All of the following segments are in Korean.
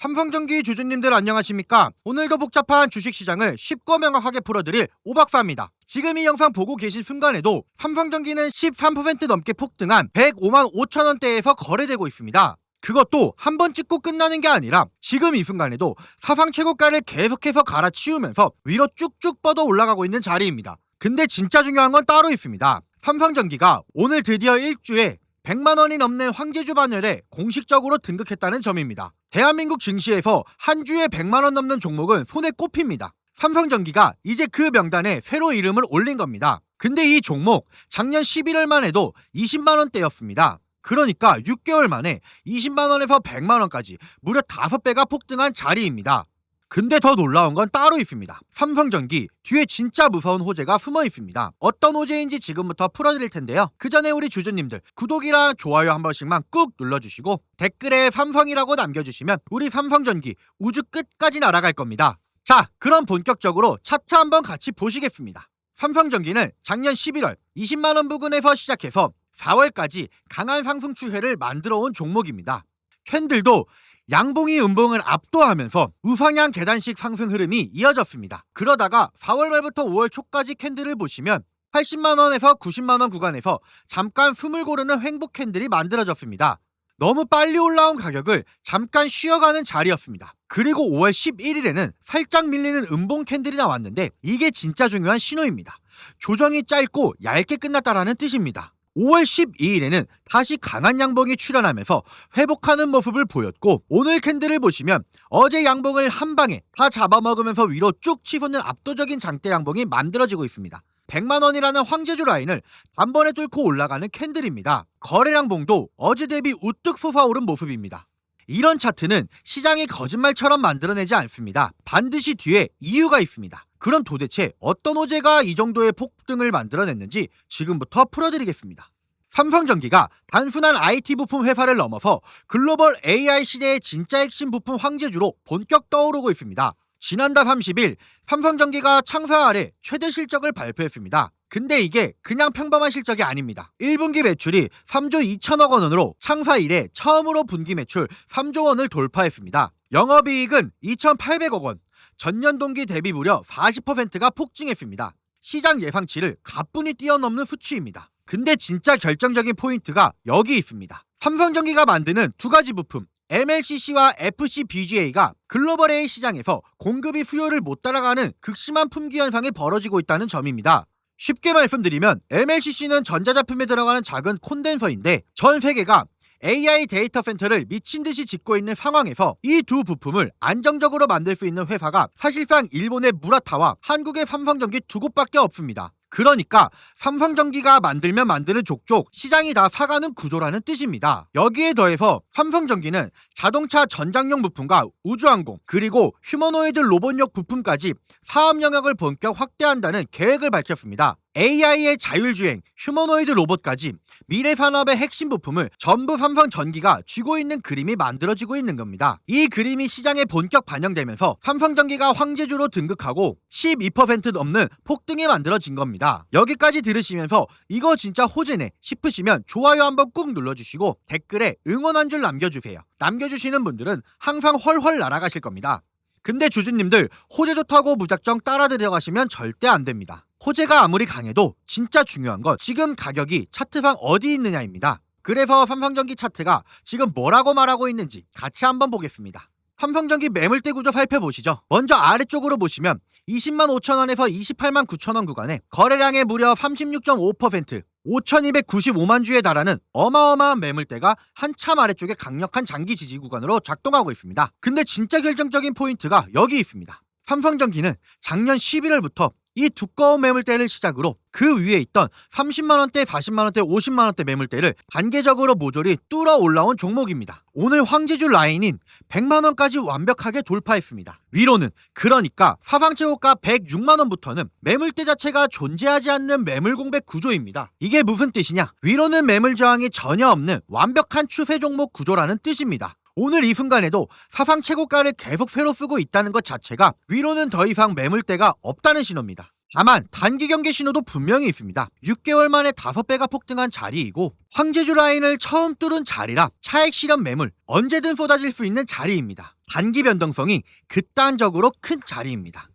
삼성전기 주주님들 안녕하십니까? 오늘도 복잡한 주식시장을 쉽고 명확하게 풀어드릴 오박사입니다. 지금 이 영상 보고 계신 순간에도 삼성전기는 13% 넘게 폭등한 105만 5천 원대에서 거래되고 있습니다. 그것도 한 번 찍고 끝나는 게 아니라 지금 이 순간에도 사상 최고가를 계속해서 갈아치우면서 위로 쭉쭉 뻗어 올라가고 있는 자리입니다. 근데 진짜 중요한 건 따로 있습니다. 삼성전기가 오늘 드디어 일주에 100만 원이 넘는 황제주 반열에 공식적으로 등극했다는 점입니다. 대한민국 증시에서 한 주에 100만 원 넘는 종목은 손에 꼽힙니다. 삼성전기가 이제 그 명단에 새로 이름을 올린 겁니다. 근데 이 종목 작년 11월만 해도 20만 원대였습니다. 그러니까 6개월 만에 20만 원에서 100만 원까지 무려 5배가 폭등한 자리입니다. 근데 더 놀라운 건 따로 있습니다. 삼성전기 뒤에 진짜 무서운 호재가 숨어 있습니다. 어떤 호재인지 지금부터 풀어드릴 텐데요. 그 전에 우리 주주님들 구독이랑 좋아요 한 번씩만 꾹 눌러주시고 댓글에 삼성이라고 남겨주시면 우리 삼성전기 우주 끝까지 날아갈 겁니다. 자, 그럼 본격적으로 차트 한번 같이 보시겠습니다. 삼성전기는 작년 11월 20만 원 부근에서 시작해서 4월까지 강한 상승 추세를 만들어 온 종목입니다. 캔들도 양봉이 음봉을 압도하면서 우상향 계단식 상승 흐름이 이어졌습니다. 그러다가 4월 말부터 5월 초까지 캔들을 보시면 80만원에서 90만원 구간에서 잠깐 숨을 고르는 횡보 캔들이 만들어졌습니다. 너무 빨리 올라온 가격을 잠깐 쉬어가는 자리였습니다. 그리고 5월 11일에는 살짝 밀리는 음봉 캔들이 나왔는데 이게 진짜 중요한 신호입니다. 조정이 짧고 얇게 끝났다라는 뜻입니다. 5월 12일에는 다시 강한 양봉이 출현하면서 회복하는 모습을 보였고 오늘 캔들을 보시면 어제 양봉을 한 방에 다 잡아먹으면서 위로 쭉 치솟는 압도적인 장대 양봉이 만들어지고 있습니다. 100만 원이라는 황제주 라인을 단번에 뚫고 올라가는 캔들입니다. 거래량봉도 어제 대비 우뚝 솟아오른 모습입니다. 이런 차트는 시장이 거짓말처럼 만들어내지 않습니다. 반드시 뒤에 이유가 있습니다. 그럼 도대체 어떤 호재가 이 정도의 폭등을 만들어냈는지 지금부터 풀어드리겠습니다. 삼성전기가 단순한 IT 부품 회사를 넘어서 글로벌 AI 시대의 진짜 핵심 부품 황제주로 본격 떠오르고 있습니다. 지난달 30일 삼성전기가 창사 아래 최대 실적을 발표했습니다. 근데 이게 그냥 평범한 실적이 아닙니다. 1분기 매출이 3조 2천억 원으로 창사 이래 처음으로 분기 매출 3조 원을 돌파했습니다. 영업이익은 2,800억 원, 전년 동기 대비 무려 40%가 폭증했습니다. 시장 예상치를 가뿐히 뛰어넘는 수치입니다. 근데 진짜 결정적인 포인트가 여기 있습니다. 삼성전기가 만드는 두 가지 부품 MLCC와 FCBGA가 글로벌 AI 시장에서 공급이 수요를 못 따라가는 극심한 품귀 현상이 벌어지고 있다는 점입니다. 쉽게 말씀드리면 MLCC는 전자제품에 들어가는 작은 콘덴서인데 전 세계가 AI 데이터 센터를 미친듯이 짓고 있는 상황에서 이 두 부품을 안정적으로 만들 수 있는 회사가 사실상 일본의 무라타와 한국의 삼성전기 두 곳밖에 없습니다. 그러니까 삼성전기가 만들면 만드는 족족 시장이 다 사가는 구조라는 뜻입니다. 여기에 더해서 삼성전기는 자동차 전장용 부품과 우주항공 그리고 휴머노이드 로봇용 부품까지 사업 영역을 본격 확대한다는 계획을 밝혔습니다. AI의 자율주행, 휴머노이드 로봇까지 미래 산업의 핵심 부품을 전부 삼성전기가 쥐고 있는 그림이 만들어지고 있는 겁니다. 이 그림이 시장에 본격 반영되면서 삼성전기가 황제주로 등극하고 12% 넘는 폭등이 만들어진 겁니다. 여기까지 들으시면서 이거 진짜 호재네 싶으시면 좋아요 한번 꾹 눌러주시고 댓글에 응원 한 줄 남겨주세요. 남겨주시는 분들은 항상 훨훨 날아가실 겁니다. 근데 주주님들 호재 좋다고 무작정 따라 들어가시면 절대 안 됩니다. 호재가 아무리 강해도 진짜 중요한 건 지금 가격이 차트상 어디 있느냐입니다. 그래서 삼성전기 차트가 지금 뭐라고 말하고 있는지 같이 한번 보겠습니다. 삼성전기 매물대 구조 살펴보시죠. 먼저 아래쪽으로 보시면 20만 5천 원에서 28만 9천 원 구간에 거래량의 무려 36.5% 5,295만 주에 달하는 어마어마한 매물대가 한참 아래쪽에 강력한 장기 지지 구간으로 작동하고 있습니다. 근데 진짜 결정적인 포인트가 여기 있습니다. 삼성전기는 작년 11월부터 이 두꺼운 매물대를 시작으로 그 위에 있던 30만원대, 40만원대, 50만원대 매물대를 단계적으로 모조리 뚫어 올라온 종목입니다. 오늘 황제주 라인인 100만원까지 완벽하게 돌파했습니다. 위로는 그러니까 사상 최고가 106만원부터는 매물대 자체가 존재하지 않는 매물 공백 구조입니다. 이게 무슨 뜻이냐? 위로는 매물 저항이 전혀 없는 완벽한 추세 종목 구조라는 뜻입니다. 오늘 이 순간에도 사상 최고가를 계속 새로 쓰고 있다는 것 자체가 위로는 더 이상 매물대가 없다는 신호입니다. 다만 단기 경계 신호도 분명히 있습니다. 6개월 만에 5배가 폭등한 자리이고 황제주 라인을 처음 뚫은 자리라 차익 실현 매물 언제든 쏟아질 수 있는 자리입니다. 단기 변동성이 극단적으로 큰 자리입니다.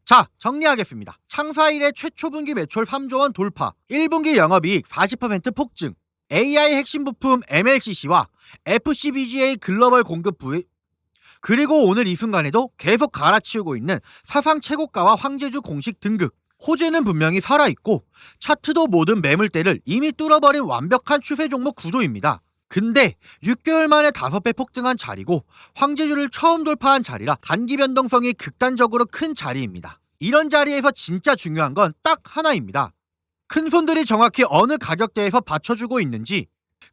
자, 정리하겠습니다. 창사 이래 최초 분기 매출 3조 원 돌파, 1분기 영업이익 40% 폭증, AI 핵심 부품 MLCC와 FCBGA 글로벌 공급 부의 그리고 오늘 이 순간에도 계속 갈아치우고 있는 사상 최고가와 황제주 공식 등극. 호재는 분명히 살아있고 차트도 모든 매물대를 이미 뚫어버린 완벽한 추세 종목 구조입니다. 근데 6개월 만에 5배 폭등한 자리고 황제주를 처음 돌파한 자리라 단기 변동성이 극단적으로 큰 자리입니다. 이런 자리에서 진짜 중요한 건 딱 하나입니다. 큰 손들이 정확히 어느 가격대에서 받쳐주고 있는지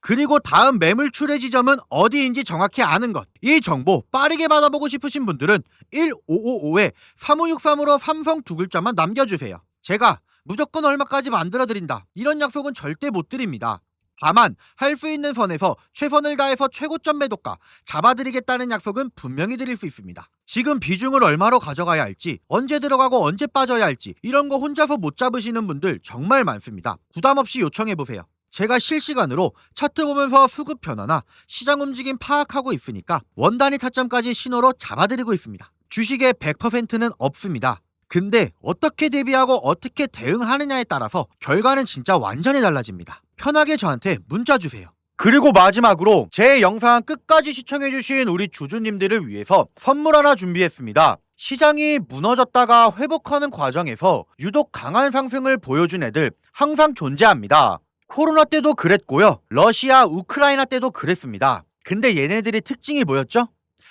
그리고 다음 매물 출회 지점은 어디인지 정확히 아는 것. 이 정보 빠르게 받아보고 싶으신 분들은 1555-3563으로 삼성 두 글자만 남겨주세요. 제가 무조건 얼마까지 만들어드린다 이런 약속은 절대 못 드립니다. 다만 할 수 있는 선에서 최선을 다해서 최고점 매도가 잡아드리겠다는 약속은 분명히 드릴 수 있습니다. 지금 비중을 얼마로 가져가야 할지, 언제 들어가고 언제 빠져야 할지 이런 거 혼자서 못 잡으시는 분들 정말 많습니다. 부담없이 요청해보세요. 제가 실시간으로 차트 보면서 수급 변화나 시장 움직임 파악하고 있으니까 원단위 타점까지 신호로 잡아드리고 있습니다. 주식의 100%는 없습니다. 근데 어떻게 대비하고 어떻게 대응하느냐에 따라서 결과는 진짜 완전히 달라집니다. 편하게 저한테 문자 주세요. 그리고 마지막으로 제 영상 끝까지 시청해주신 우리 주주님들을 위해서 선물 하나 준비했습니다. 시장이 무너졌다가 회복하는 과정에서 유독 강한 상승을 보여준 애들 항상 존재합니다. 코로나 때도 그랬고요. 러시아, 우크라이나 때도 그랬습니다. 근데 얘네들의 특징이 뭐였죠?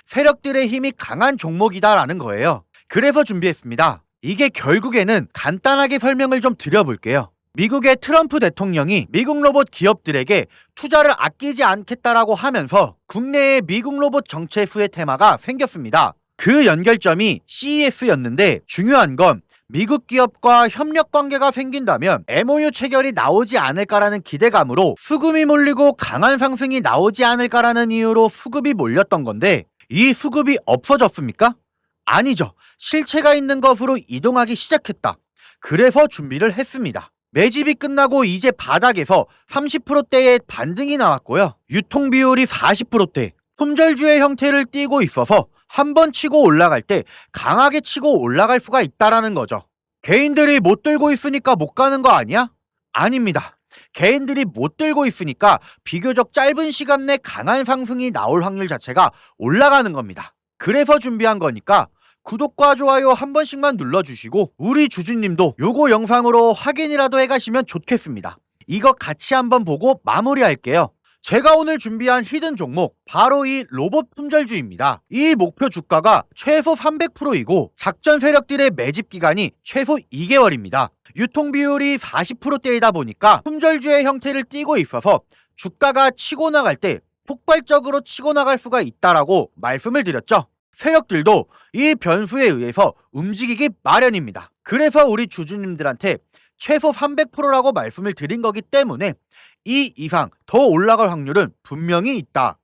세력들의 힘이 강한 종목이다라는 거예요. 그래서 준비했습니다. 이게 결국에는 간단하게 설명을 좀 드려볼게요. 미국의 트럼프 대통령이 미국 로봇 기업들에게 투자를 아끼지 않겠다라고 하면서 국내에 미국 로봇 정체수의 테마가 생겼습니다. 그 연결점이 CES였는데 중요한 건 미국 기업과 협력 관계가 생긴다면 MOU 체결이 나오지 않을까라는 기대감으로 수급이 몰리고 강한 상승이 나오지 않을까라는 이유로 수급이 몰렸던 건데 이 수급이 없어졌습니까? 아니죠. 실체가 있는 것으로 이동하기 시작했다. 그래서 준비를 했습니다. 매집이 끝나고 이제 바닥에서 30%대의 반등이 나왔고요. 유통 비율이 40%대, 품절주의 형태를 띠고 있어서 한번 치고 올라갈 때 강하게 치고 올라갈 수가 있다라는 거죠. 개인들이 못 들고 있으니까 못 가는 거 아니야? 아닙니다. 개인들이 못 들고 있으니까 비교적 짧은 시간 내 강한 상승이 나올 확률 자체가 올라가는 겁니다. 그래서 준비한 거니까 구독과 좋아요 한 번씩만 눌러주시고 우리 주주님도 요거 영상으로 확인이라도 해가시면 좋겠습니다. 이거 같이 한번 보고 마무리할게요. 제가 오늘 준비한 히든 종목 바로 이 로봇 품절주입니다. 이 목표 주가가 최소 300%이고 작전 세력들의 매집 기간이 최소 2개월입니다. 유통 비율이 40%대이다 보니까 품절주의 형태를 띠고 있어서 주가가 치고 나갈 때 폭발적으로 치고 나갈 수가 있다라고 말씀을 드렸죠. 세력들도 이 변수에 의해서 움직이기 마련입니다. 그래서 우리 주주님들한테 최소 300%라고 말씀을 드린 거기 때문에 이 이상 더 올라갈 확률은 분명히 있다.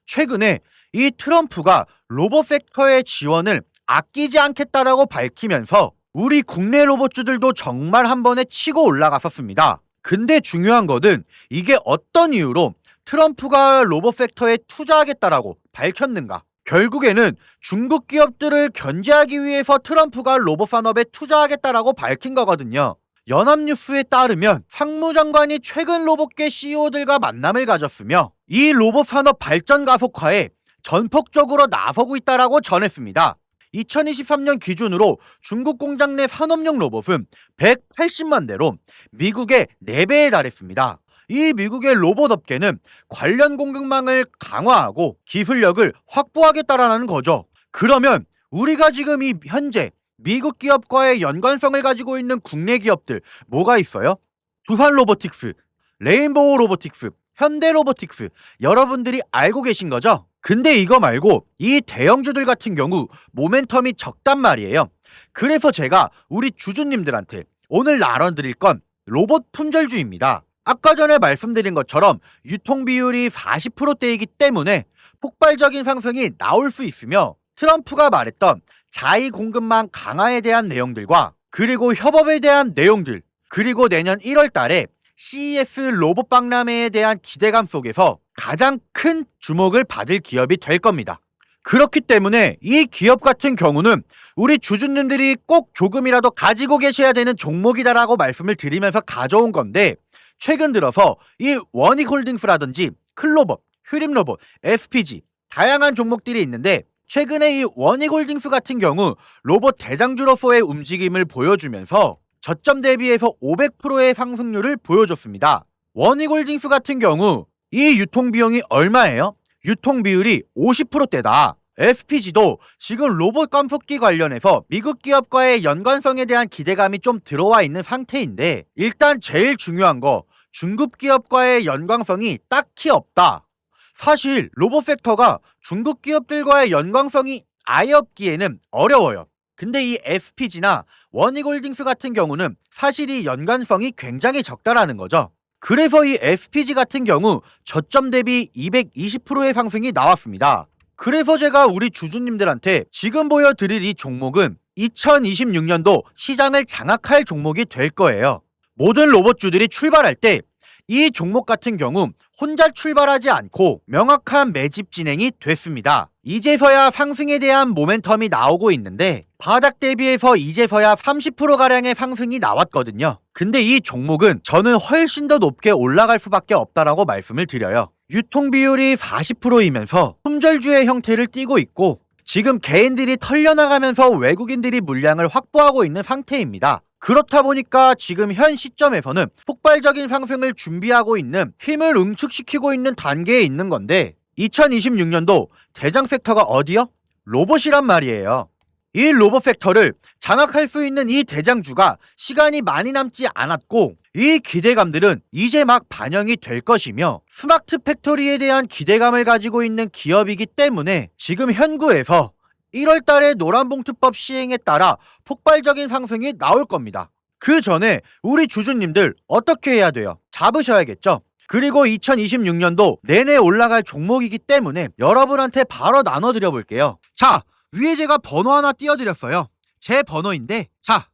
최근에 이 트럼프가 로봇 섹터의 지원을 아끼지 않겠다라고 밝히면서 우리 국내 로봇주들도 정말 한 번에 치고 올라갔었습니다. 근데 중요한 것은 이게 어떤 이유로 트럼프가 로봇 섹터에 투자하겠다라고 밝혔는가? 결국에는 중국 기업들을 견제하기 위해서 트럼프가 로봇 산업에 투자하겠다라고 밝힌 거거든요. 연합뉴스에 따르면 상무장관이 최근 로봇계 CEO들과 만남을 가졌으며 이 로봇 산업 발전 가속화에 전폭적으로 나서고 있다라고 전했습니다. 2023년 기준으로 중국 공장 내 산업용 로봇은 180만 대로 미국의 4배에 달했습니다. 이 미국의 로봇 업계는 관련 공급망을 강화하고 기술력을 확보하겠다라는 거죠. 그러면 우리가 지금 이 현재 미국 기업과의 연관성을 가지고 있는 국내 기업들 뭐가 있어요? 두산 로보틱스, 레인보우 로보틱스, 현대 로보틱스 여러분들이 알고 계신 거죠? 근데 이거 말고 이 대형주들 같은 경우 모멘텀이 적단 말이에요. 그래서 제가 우리 주주님들한테 오늘 나눠드릴 건 로봇 품절주입니다. 아까 전에 말씀드린 것처럼 유통 비율이 40%대이기 때문에 폭발적인 상승이 나올 수 있으며 트럼프가 말했던 자위 공급망 강화에 대한 내용들과 그리고 협업에 대한 내용들, 그리고 내년 1월 달에 CES 로봇 박람회에 대한 기대감 속에서 가장 큰 주목을 받을 기업이 될 겁니다. 그렇기 때문에 이 기업 같은 경우는 우리 주주님들이 꼭 조금이라도 가지고 계셔야 되는 종목이다라고 말씀을 드리면서 가져온 건데, 최근 들어서 이 원익홀딩스라든지 클로버, 휴림로봇, SPG 다양한 종목들이 있는데, 최근에 이 원익홀딩스 같은 경우 로봇 대장주로서의 움직임을 보여주면서 저점 대비해서 500%의 상승률을 보여줬습니다. 원익홀딩스 같은 경우 이 유통비용이 얼마예요? 유통비율이 50%대다. SPG도 지금 로봇 깜속기 관련해서 미국 기업과의 연관성에 대한 기대감이 좀 들어와 있는 상태인데, 일단 제일 중요한 거, 중국 기업과의 연관성이 딱히 없다. 사실 로봇 섹터가 중국 기업들과의 연관성이 아예 없기에는 어려워요. 근데 이 SPG나 원익홀딩스 같은 경우는 사실 이 연관성이 굉장히 적다라는 거죠. 그래서 이 SPG 같은 경우 저점 대비 220%의 상승이 나왔습니다. 그래서 제가 우리 주주님들한테 지금 보여드릴 이 종목은 2026년도 시장을 장악할 종목이 될 거예요. 모든 로봇주들이 출발할 때 이 종목 같은 경우 혼자 출발하지 않고 명확한 매집 진행이 됐습니다. 이제서야 상승에 대한 모멘텀이 나오고 있는데, 바닥 대비해서 이제서야 30%가량의 상승이 나왔거든요. 근데 이 종목은 저는 훨씬 더 높게 올라갈 수밖에 없다라고 말씀을 드려요. 유통 비율이 40%이면서 품절주의 형태를 띠고 있고, 지금 개인들이 털려나가면서 외국인들이 물량을 확보하고 있는 상태입니다. 그렇다 보니까 지금 현 시점에서는 폭발적인 상승을 준비하고 있는, 힘을 응축시키고 있는 단계에 있는 건데, 2026년도 대장 섹터가 어디요? 로봇이란 말이에요. 이 로봇 섹터를 장악할 수 있는 이 대장주가 시간이 많이 남지 않았고, 이 기대감들은 이제 막 반영이 될 것이며, 스마트 팩토리에 대한 기대감을 가지고 있는 기업이기 때문에 지금 현구에서 1월 달에 노란봉투법 시행에 따라 폭발적인 상승이 나올 겁니다. 그 전에 우리 주주님들 어떻게 해야 돼요? 잡으셔야겠죠? 그리고 2026년도 내내 올라갈 종목이기 때문에 여러분한테 바로 나눠드려 볼게요. 자, 위에 제가 번호 하나 띄워드렸어요. 제 번호인데, 자,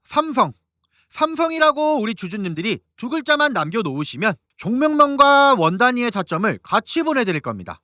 삼성이라고 우리 주주님들이 두 글자만 남겨놓으시면 종목명과 원단위의 타점을 같이 보내드릴 겁니다.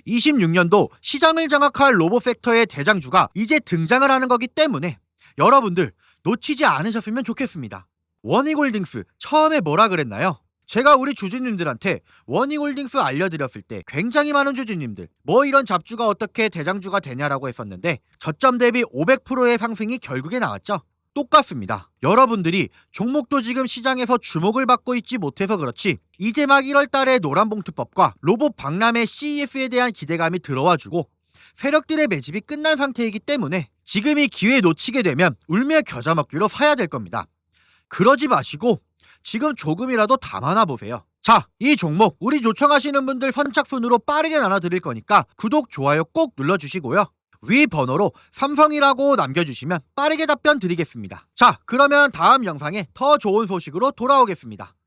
26년도 시장을 장악할 로봇 섹터의 대장주가 이제 등장을 하는 거기 때문에 여러분들 놓치지 않으셨으면 좋겠습니다. 원익홀딩스 처음에 뭐라 그랬나요? 제가 우리 주주님들한테 원익홀딩스 알려드렸을 때 굉장히 많은 주주님들 뭐 이런 잡주가 어떻게 대장주가 되냐라고 했었는데, 저점 대비 500%의 상승이 결국에 나왔죠. 똑같습니다. 여러분들이 종목도 지금 시장에서 주목을 받고 있지 못해서 그렇지, 이제 막 1월달에 노란봉투법과 로봇 박람회 CES에 대한 기대감이 들어와주고 세력들의 매집이 끝난 상태이기 때문에 지금 이 기회 놓치게 되면 울며 겨자 먹기로 사야 될 겁니다. 그러지 마시고 지금 조금이라도 담아놔 보세요. 자, 이 종목 우리 요청하시는 분들 선착순으로 빠르게 나눠드릴 거니까 구독, 좋아요 꼭 눌러주시고요. 위 번호로 삼성이라고 남겨주시면 빠르게 답변 드리겠습니다. 자, 그러면 다음 영상에 더 좋은 소식으로 돌아오겠습니다.